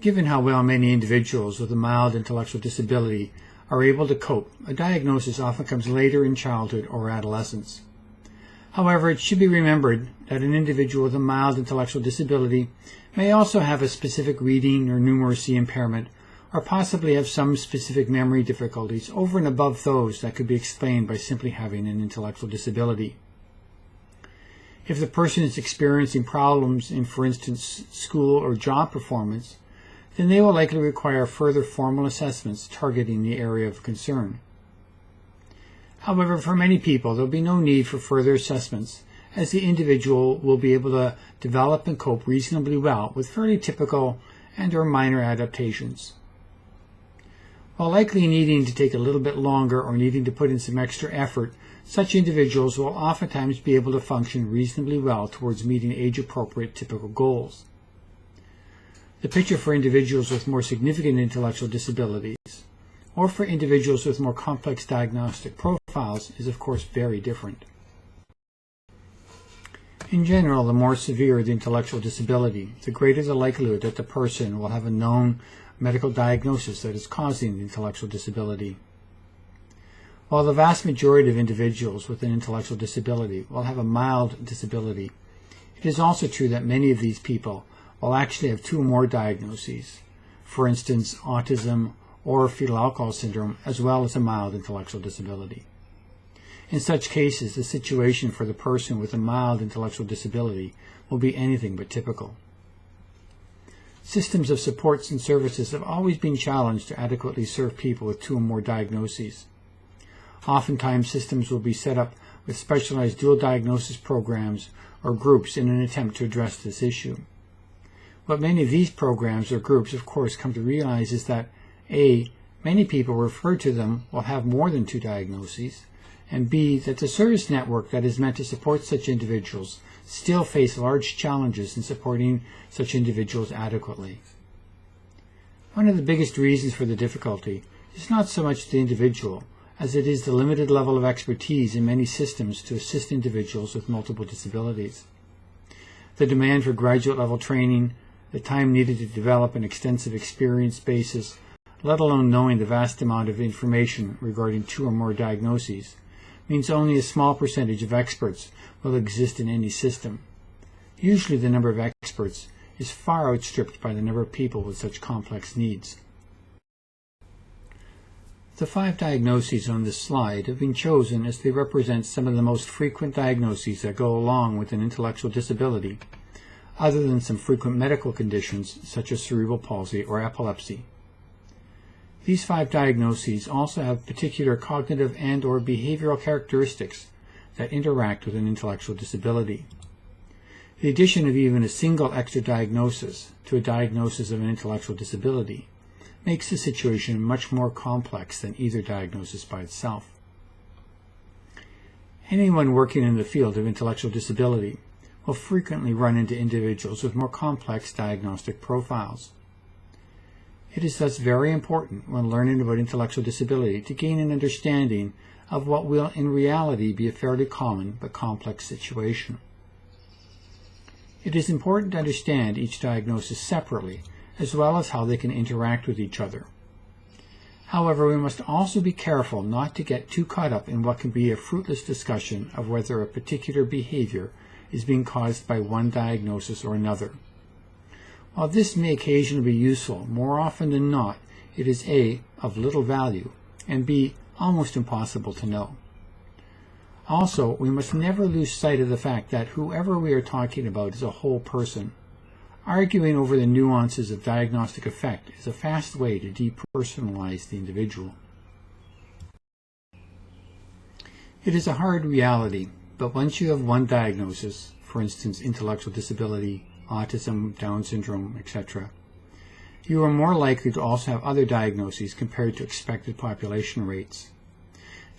Given how well many individuals with a mild intellectual disability are able to cope, a diagnosis often comes later in childhood or adolescence. However, it should be remembered that an individual with a mild intellectual disability may also have a specific reading or numeracy impairment, or possibly have some specific memory difficulties over and above those that could be explained by simply having an intellectual disability. If the person is experiencing problems in, for instance, school or job performance, then they will likely require further formal assessments targeting the area of concern. However, for many people, there will be no need for further assessments, as the individual will be able to develop and cope reasonably well with fairly typical and/or minor adaptations. While likely needing to take a little bit longer or needing to put in some extra effort, such individuals will oftentimes be able to function reasonably well towards meeting age-appropriate typical goals. The picture for individuals with more significant intellectual disabilities, or for individuals with more complex diagnostic profiles, is of course very different. In general, the more severe the intellectual disability, the greater the likelihood that the person will have a known medical diagnosis that is causing the intellectual disability. While the vast majority of individuals with an intellectual disability will have a mild disability, it is also true that many of these people will actually have two or more diagnoses, for instance, autism or fetal alcohol syndrome, as well as a mild intellectual disability. In such cases, the situation for the person with a mild intellectual disability will be anything but typical. Systems of supports and services have always been challenged to adequately serve people with two or more diagnoses. Oftentimes, systems will be set up with specialized dual diagnosis programs or groups in an attempt to address this issue. What many of these programs or groups, of course, come to realize is that A, many people referred to them will have more than two diagnoses, and B, that the service network that is meant to support such individuals still face large challenges in supporting such individuals adequately. One of the biggest reasons for the difficulty is not so much the individual, as it is the limited level of expertise in many systems to assist individuals with multiple disabilities. The demand for graduate level training, the time needed to develop an extensive experience basis, let alone knowing the vast amount of information regarding two or more diagnoses, means only a small percentage of experts will exist in any system. Usually the number of experts is far outstripped by the number of people with such complex needs. The 5 diagnoses on this slide have been chosen as they represent some of the most frequent diagnoses that go along with an intellectual disability, other than some frequent medical conditions such as cerebral palsy or epilepsy. These 5 diagnoses also have particular cognitive and/or behavioral characteristics that interact with an intellectual disability. The addition of even a single extra diagnosis to a diagnosis of an intellectual disability makes the situation much more complex than either diagnosis by itself. Anyone working in the field of intellectual disability will frequently run into individuals with more complex diagnostic profiles. It is thus very important when learning about intellectual disability to gain an understanding of what will in reality be a fairly common but complex situation. It is important to understand each diagnosis separately, as well as how they can interact with each other. However, we must also be careful not to get too caught up in what can be a fruitless discussion of whether a particular behavior is being caused by one diagnosis or another. While this may occasionally be useful, more often than not, it is A, of little value, and B, almost impossible to know. Also, we must never lose sight of the fact that whoever we are talking about is a whole person. Arguing over the nuances of diagnostic effect is a fast way to depersonalize the individual. It is a hard reality, but once you have one diagnosis, for instance intellectual disability, autism, Down syndrome, etc., you are more likely to also have other diagnoses compared to expected population rates.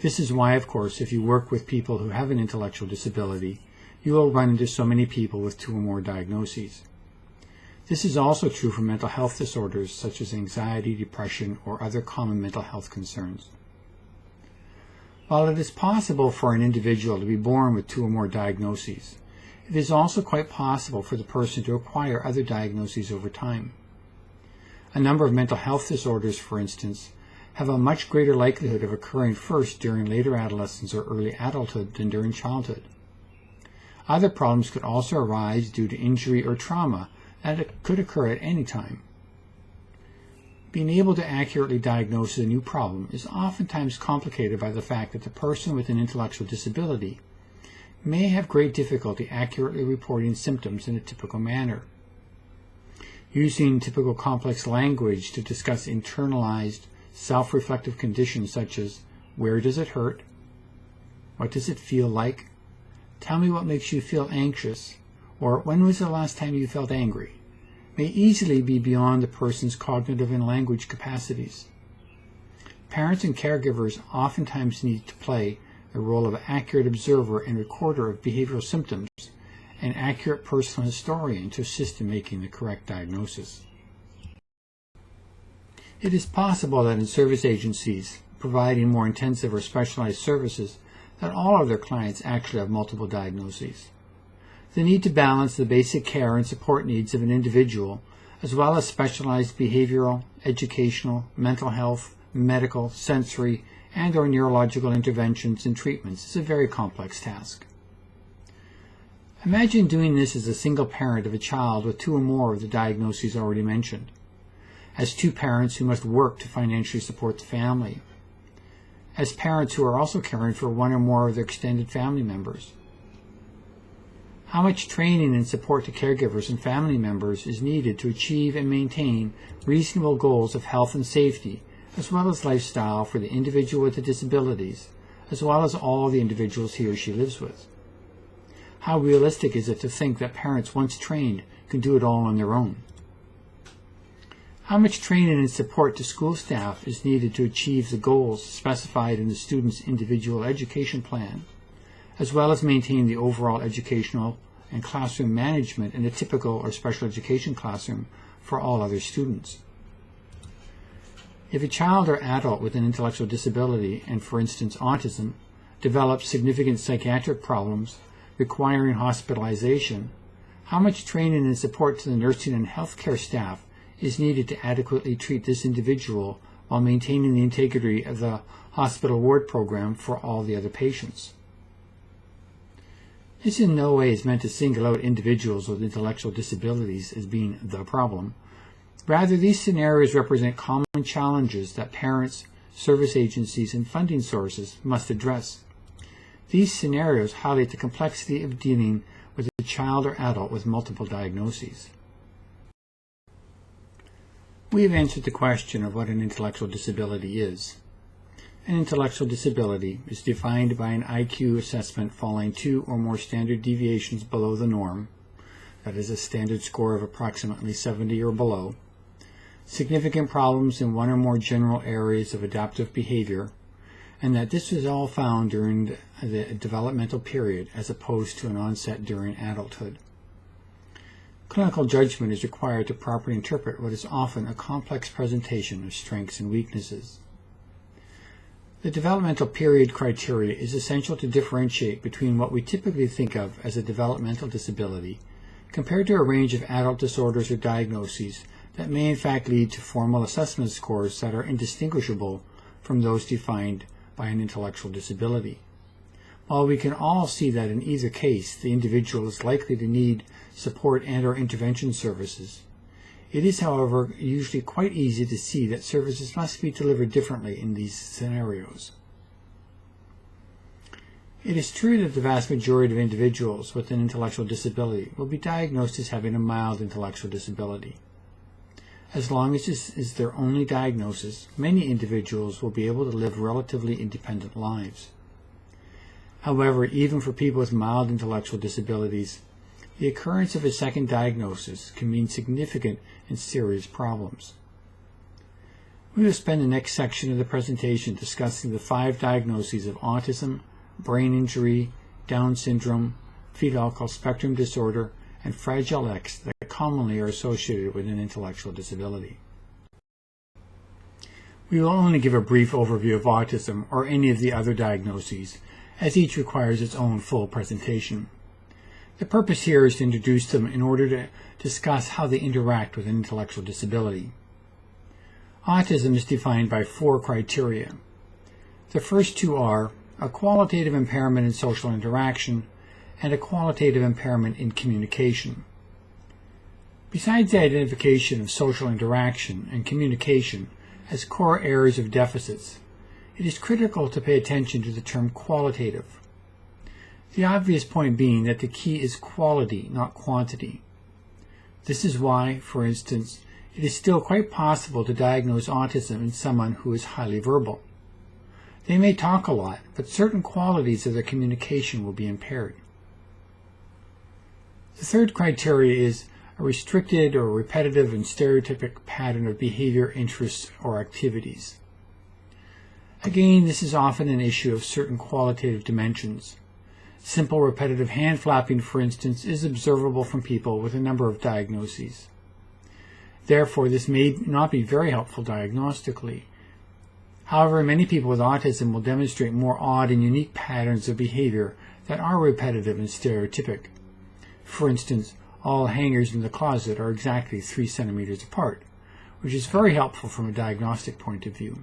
This is why, of course, if you work with people who have an intellectual disability, you will run into so many people with 2 or more diagnoses. This is also true for mental health disorders such as anxiety, depression, or other common mental health concerns. While it is possible for an individual to be born with 2 or more diagnoses, it is also quite possible for the person to acquire other diagnoses over time. A number of mental health disorders, for instance, have a much greater likelihood of occurring first during later adolescence or early adulthood than during childhood. Other problems could also arise due to injury or trauma that could occur at any time. Being able to accurately diagnose a new problem is oftentimes complicated by the fact that the person with an intellectual disability may have great difficulty accurately reporting symptoms in a typical manner. Using typical complex language to discuss internalized, self-reflective conditions such as, where does it hurt? What does it feel like? Tell me what makes you feel anxious, or when was the last time you felt angry, may easily be beyond the person's cognitive and language capacities. Parents and caregivers oftentimes need to play the role of accurate observer and recorder of behavioral symptoms, and accurate personal historian to assist in making the correct diagnosis. It is possible that in service agencies providing more intensive or specialized services that all of their clients actually have multiple diagnoses. The need to balance the basic care and support needs of an individual, as well as specialized behavioral, educational, mental health, medical, sensory, and or neurological interventions and treatments is a very complex task. Imagine doing this as a single parent of a child with two or more of the diagnoses already mentioned, as two parents who must work to financially support the family, as parents who are also caring for one or more of their extended family members. How much training and support to caregivers and family members is needed to achieve and maintain reasonable goals of health and safety, as well as lifestyle for the individual with the disabilities, as well as all the individuals he or she lives with? How realistic is it to think that parents once trained can do it all on their own? How much training and support to school staff is needed to achieve the goals specified in the student's individual education plan, as well as maintain the overall educational and classroom management in a typical or special education classroom for all other students? If a child or adult with an intellectual disability, and for instance autism, develops significant psychiatric problems requiring hospitalization, how much training and support to the nursing and healthcare staff is needed to adequately treat this individual while maintaining the integrity of the hospital ward program for all the other patients? This in no way is meant to single out individuals with intellectual disabilities as being the problem. Rather, these scenarios represent common challenges that parents, service agencies, and funding sources must address. These scenarios highlight the complexity of dealing with a child or adult with multiple diagnoses. We have answered the question of what an intellectual disability is. An intellectual disability is defined by an IQ assessment falling 2 or more standard deviations below the norm, that is a standard score of approximately 70 or below, significant problems in one or more general areas of adaptive behavior, and that this is all found during the developmental period as opposed to an onset during adulthood. Clinical judgment is required to properly interpret what is often a complex presentation of strengths and weaknesses. The developmental period criteria is essential to differentiate between what we typically think of as a developmental disability compared to a range of adult disorders or diagnoses that may in fact lead to formal assessment scores that are indistinguishable from those defined by an intellectual disability. While we can all see that in either case the individual is likely to need support and/or intervention services, it is, however, usually quite easy to see that services must be delivered differently in these scenarios. It is true that the vast majority of individuals with an intellectual disability will be diagnosed as having a mild intellectual disability. As long as this is their only diagnosis, many individuals will be able to live relatively independent lives. However, even for people with mild intellectual disabilities, the occurrence of a second diagnosis can mean significant and serious problems. We will spend the next section of the presentation discussing the 5 diagnoses of autism, brain injury, Down syndrome, fetal spectrum disorder, and Fragile X that commonly are associated with an intellectual disability. We will only give a brief overview of autism or any of the other diagnoses, as each requires its own full presentation. The purpose here is to introduce them in order to discuss how they interact with an intellectual disability. Autism is defined by 4 criteria. The first 2 are a qualitative impairment in social interaction and a qualitative impairment in communication. Besides the identification of social interaction and communication as core areas of deficits, it is critical to pay attention to the term qualitative. The obvious point being that the key is quality, not quantity. This is why, for instance, it is still quite possible to diagnose autism in someone who is highly verbal. They may talk a lot, but certain qualities of their communication will be impaired. The third criteria is a restricted or repetitive and stereotypic pattern of behavior, interests, or activities. Again, this is often an issue of certain qualitative dimensions. Simple repetitive hand flapping, for instance, is observable from people with a number of diagnoses. Therefore, this may not be very helpful diagnostically. However, many people with autism will demonstrate more odd and unique patterns of behavior that are repetitive and stereotypic. For instance, all hangers in the closet are exactly 3 centimeters apart, which is very helpful from a diagnostic point of view.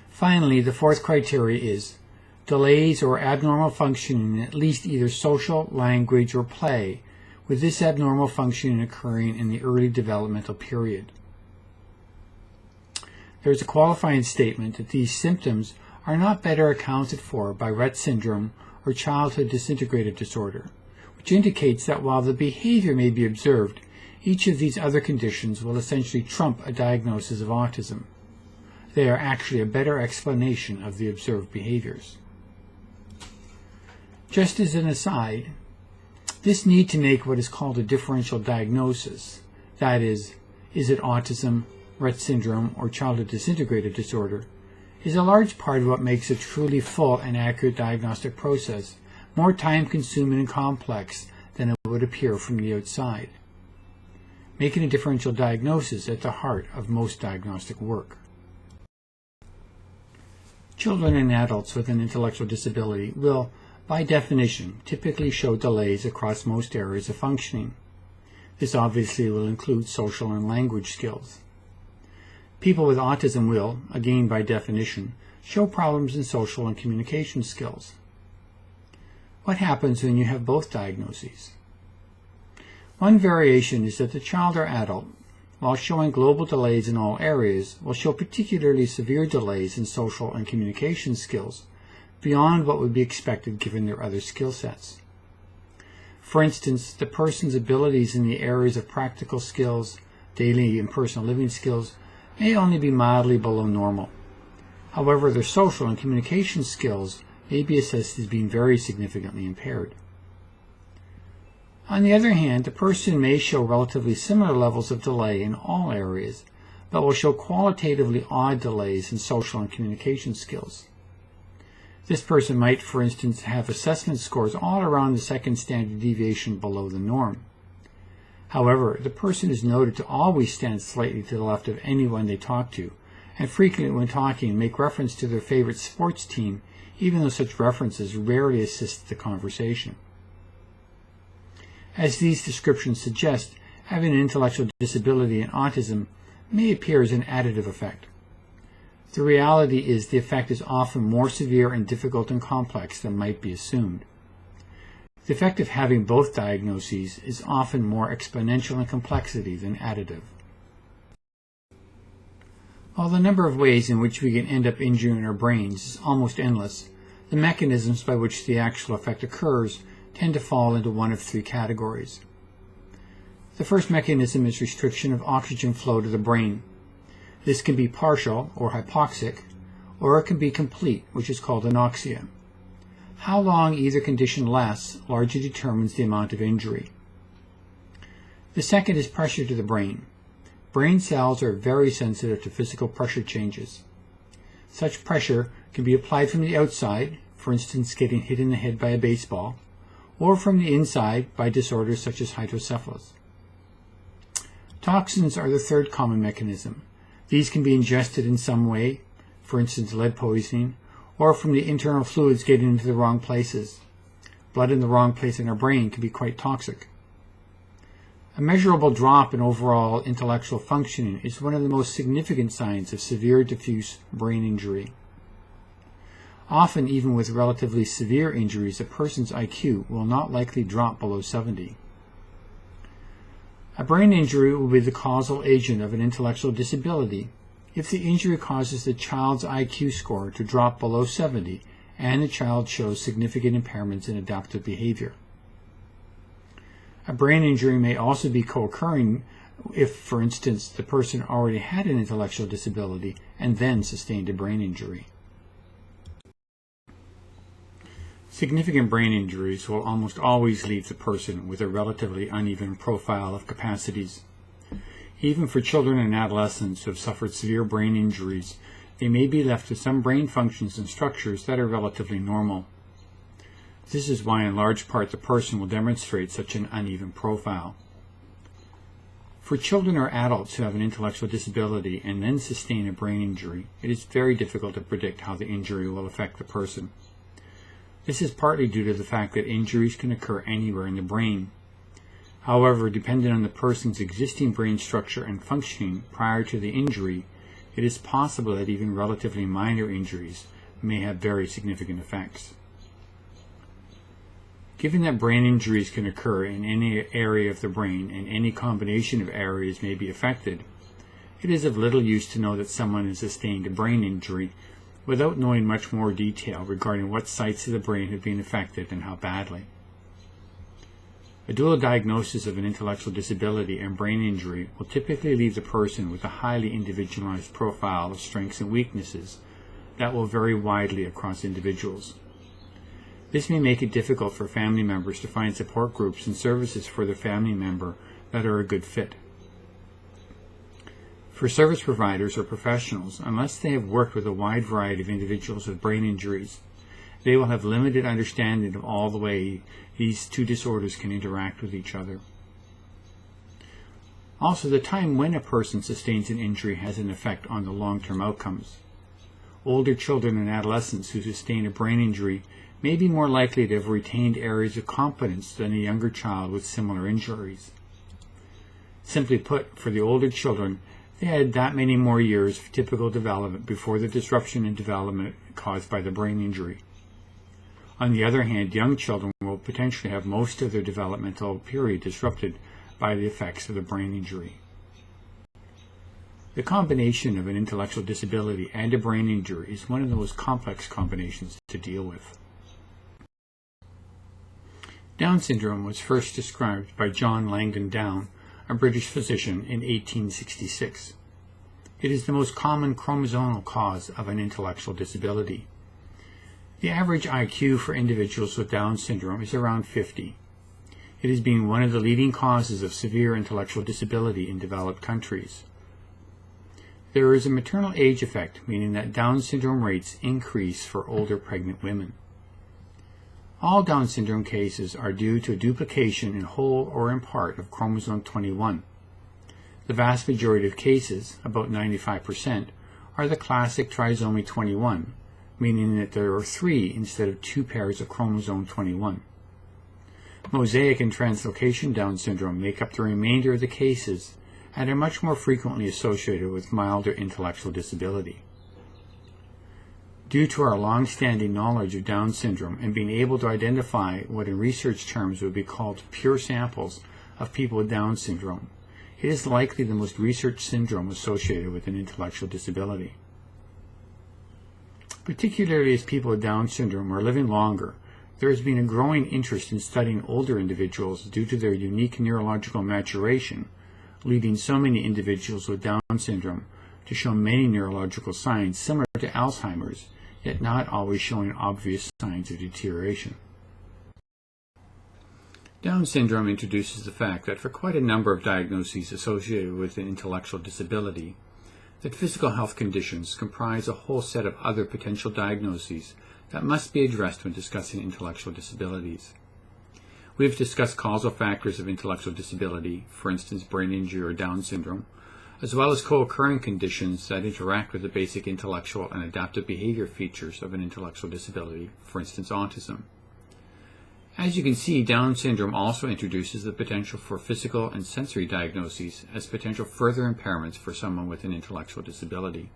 Finally, the fourth criteria is delays or abnormal functioning in at least either social, language, or play, with this abnormal functioning occurring in the early developmental period. There is a qualifying statement that these symptoms are not better accounted for by Rett syndrome or childhood disintegrative disorder, which indicates that while the behavior may be observed, each of these other conditions will essentially trump a diagnosis of autism. They are actually a better explanation of the observed behaviors. Just as an aside, this need to make what is called a differential diagnosis, that is it autism, Rett syndrome, or childhood disintegrative disorder, is a large part of what makes a truly full and accurate diagnostic process more time-consuming and complex than it would appear from the outside, making a differential diagnosis at the heart of most diagnostic work. Children and adults with an intellectual disability will, by definition, typically show delays across most areas of functioning. This obviously will include social and language skills. People with autism will, again by definition, show problems in social and communication skills. What happens when you have both diagnoses? One variation is that the child or adult, while showing global delays in all areas, will show particularly severe delays in social and communication skills, beyond what would be expected given their other skill sets. For instance, the person's abilities in the areas of practical skills, daily and personal living skills, may only be mildly below normal. However, their social and communication skills may be assessed as being very significantly impaired. On the other hand, the person may show relatively similar levels of delay in all areas, but will show qualitatively odd delays in social and communication skills. This person might, for instance, have assessment scores all around the second standard deviation below the norm. However, the person is noted to always stand slightly to the left of anyone they talk to, and frequently when talking make reference to their favorite sports team, even though such references rarely assist the conversation. As these descriptions suggest, having an intellectual disability and autism may appear as an additive effect. The reality is the effect is often more severe and difficult and complex than might be assumed. The effect of having both diagnoses is often more exponential in complexity than additive. While the number of ways in which we can end up injuring our brains is almost endless, the mechanisms by which the actual effect occurs tend to fall into one of 3 categories. The first mechanism is restriction of oxygen flow to the brain. This can be partial or hypoxic, or it can be complete, which is called anoxia. How long either condition lasts largely determines the amount of injury. The second is pressure to the brain. Brain cells are very sensitive to physical pressure changes. Such pressure can be applied from the outside, for instance getting hit in the head by a baseball, or from the inside by disorders such as hydrocephalus. Toxins are the third common mechanism. These can be ingested in some way, for instance lead poisoning, or from the internal fluids getting into the wrong places. Blood in the wrong place in our brain can be quite toxic. A measurable drop in overall intellectual functioning is one of the most significant signs of severe diffuse brain injury. Often, even with relatively severe injuries, a person's IQ will not likely drop below 70. A brain injury will be the causal agent of an intellectual disability if the injury causes the child's IQ score to drop below 70 and the child shows significant impairments in adaptive behavior. A brain injury may also be co-occurring if, for instance, the person already had an intellectual disability and then sustained a brain injury. Significant brain injuries will almost always leave the person with a relatively uneven profile of capacities. Even for children and adolescents who have suffered severe brain injuries, they may be left with some brain functions and structures that are relatively normal. This is why in large part the person will demonstrate such an uneven profile. For children or adults who have an intellectual disability and then sustain a brain injury, it is very difficult to predict how the injury will affect the person. This is partly due to the fact that injuries can occur anywhere in the brain. However, depending on the person's existing brain structure and functioning prior to the injury, it is possible that even relatively minor injuries may have very significant effects. Given that brain injuries can occur in any area of the brain and any combination of areas may be affected, it is of little use to know that someone has sustained a brain injury without knowing much more detail regarding what sites of the brain have been affected and how badly. A dual diagnosis of an intellectual disability and brain injury will typically leave the person with a highly individualized profile of strengths and weaknesses that will vary widely across individuals. This may make it difficult for family members to find support groups and services for their family member that are a good fit. For service providers or professionals, unless they have worked with a wide variety of individuals with brain injuries, they will have limited understanding of all the way these two disorders can interact with each other. Also, the time when a person sustains an injury has an effect on the long-term outcomes. Older children and adolescents who sustain a brain injury may be more likely to have retained areas of competence than a younger child with similar injuries. Simply put, for the older children, they had that many more years of typical development before the disruption in development caused by the brain injury. On the other hand, young children will potentially have most of their developmental period disrupted by the effects of the brain injury. The combination of an intellectual disability and a brain injury is one of the most complex combinations to deal with. Down syndrome was first described by John Langdon Down, a British physician, in 1866. It is the most common chromosomal cause of an intellectual disability. The average IQ for individuals with Down syndrome is around 50. It has been one of the leading causes of severe intellectual disability in developed countries. There is a maternal age effect, meaning that Down syndrome rates increase for older pregnant women. All Down syndrome cases are due to a duplication in whole or in part of chromosome 21. The vast majority of cases, about 95%, are the classic trisomy 21, meaning that there are 3 instead of 2 pairs of chromosome 21. Mosaic and translocation Down syndrome make up the remainder of the cases and are much more frequently associated with milder intellectual disability. Due to our long-standing knowledge of Down syndrome and being able to identify what in research terms would be called pure samples of people with Down syndrome, it is likely the most researched syndrome associated with an intellectual disability. Particularly as people with Down syndrome are living longer, there has been a growing interest in studying older individuals due to their unique neurological maturation, leading so many individuals with Down syndrome to show many neurological signs similar to Alzheimer's, yet not always showing obvious signs of deterioration. Down syndrome introduces the fact that for quite a number of diagnoses associated with an intellectual disability, that physical health conditions comprise a whole set of other potential diagnoses that must be addressed when discussing intellectual disabilities. We have discussed causal factors of intellectual disability, for instance brain injury or Down syndrome, as well as co-occurring conditions that interact with the basic intellectual and adaptive behavior features of an intellectual disability, for instance autism. As you can see, Down syndrome also introduces the potential for physical and sensory diagnoses as potential further impairments for someone with an intellectual disability.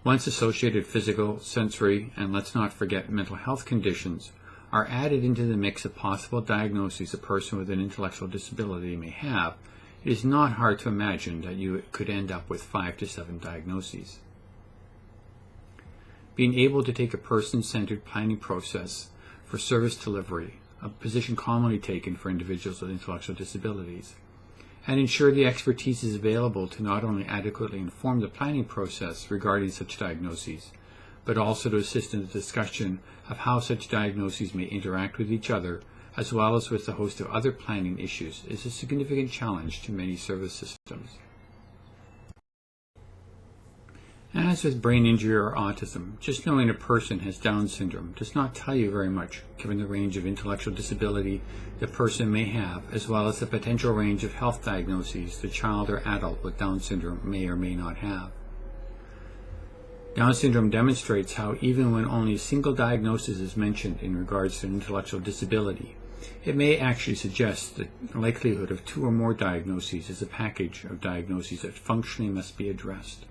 Once associated physical, sensory, and let's not forget mental health conditions are added into the mix of possible diagnoses a person with an intellectual disability may have, it is not hard to imagine that you could end up with 5 to 7 diagnoses. Being able to take a person-centered planning process for service delivery, a position commonly taken for individuals with intellectual disabilities, and ensure the expertise is available to not only adequately inform the planning process regarding such diagnoses, but also to assist in the discussion of how such diagnoses may interact with each other, as well as with a host of other planning issues, is a significant challenge to many service systems. As with brain injury or autism, just knowing a person has Down syndrome does not tell you very much, given the range of intellectual disability the person may have, as well as the potential range of health diagnoses the child or adult with Down syndrome may or may not have. Down syndrome demonstrates how even when only a single diagnosis is mentioned in regards to an intellectual disability, it may actually suggest the likelihood of 2 or more diagnoses as a package of diagnoses that functionally must be addressed.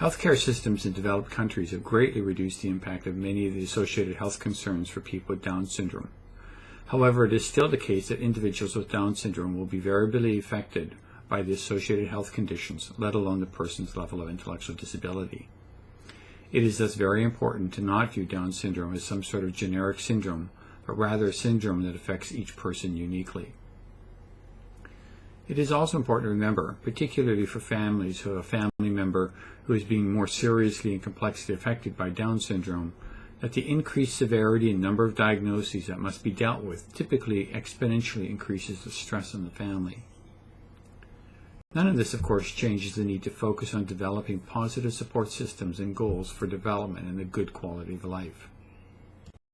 Healthcare systems in developed countries have greatly reduced the impact of many of the associated health concerns for people with Down syndrome. However, it is still the case that individuals with Down syndrome will be variably affected by the associated health conditions, let alone the person's level of intellectual disability. It is thus very important to not view Down syndrome as some sort of generic syndrome, but rather a syndrome that affects each person uniquely. It is also important to remember, particularly for families who have a family member who is being more seriously and complexly affected by Down syndrome, that the increased severity and number of diagnoses that must be dealt with typically exponentially increases the stress on the family. None of this, of course, changes the need to focus on developing positive support systems and goals for development and a good quality of life.